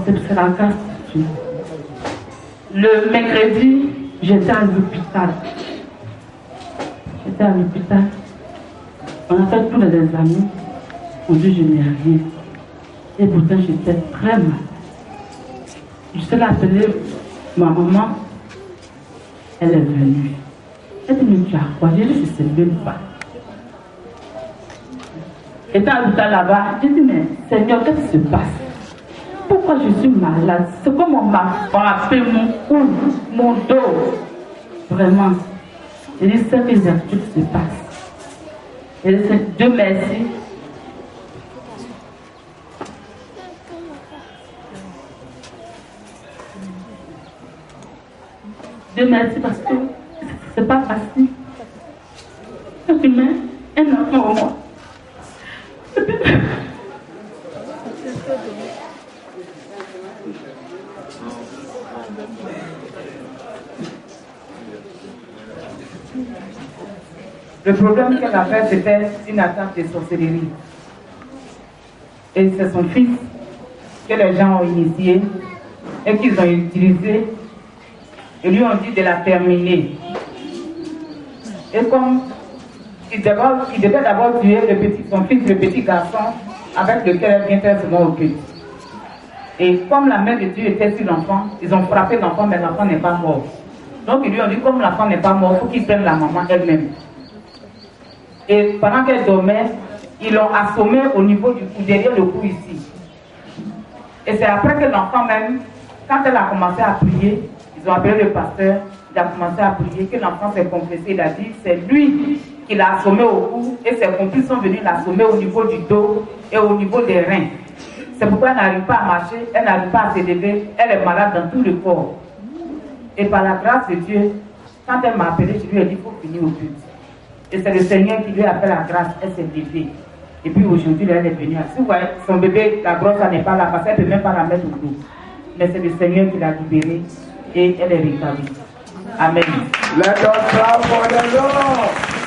C'est la grâce de Dieu. Le mercredi, j'étais à l'hôpital. On a fait tous les examens. On dit je n'ai rien. Et pourtant j'étais très mal. Je suis appelée ma maman. Elle est venue. Elle dit mais tu as quoi? J'ai dit je ne sais même pas. Étant à l'hôpital là-bas, j'ai dit mais Seigneur, qu'est-ce qui se passe? Pourquoi je suis malade? C'est comme on m'a frappé mon cou, mon dos. Vraiment. J'ai dit c'est que les habitudes se passent. Et Dieu merci. Dieu merci parce que c'est pas facile. Un humain, un enfant au moins. Le problème qu'elle avait, c'était une attaque de sorcellerie. Et c'est son fils que les gens ont initié et qu'ils ont utilisé. Et lui ont dit de la terminer. Et comme il devait d'abord tuer son fils, le petit garçon, avec lequel elle vient très souvent au culte. Et comme la main de Dieu était sur l'enfant, ils ont frappé l'enfant, mais l'enfant n'est pas mort. Donc ils lui ont dit, comme l'enfant n'est pas mort, il faut qu'il prenne la maman elle-même. Et pendant qu'elle dormait, ils l'ont assommé au niveau du cou, derrière le cou ici. Et c'est après que l'enfant même, quand elle a commencé à prier, ils ont appelé le pasteur, il a commencé à prier, que l'enfant s'est confessé, il a dit, c'est lui qui l'a assommé au cou, et ses complices sont venus l'assommer au niveau du dos et au niveau des reins. C'est pourquoi elle n'arrive pas à marcher, elle n'arrive pas à se lever, elle est malade dans tout le corps. Et par la grâce de Dieu, quand elle m'a appelé, je lui ai dit, il faut finir au culte. Et c'est le Seigneur qui lui a fait la grâce, elle s'est levée. Et puis aujourd'hui, elle est venue. Si vous voyez, son bébé, la grosse, elle n'est pas là, parce qu'elle ne peut même pas la mettre au dos. Mais c'est le Seigneur qui l'a libérée et elle est rétablie. Amen. Let us clap for the Lord.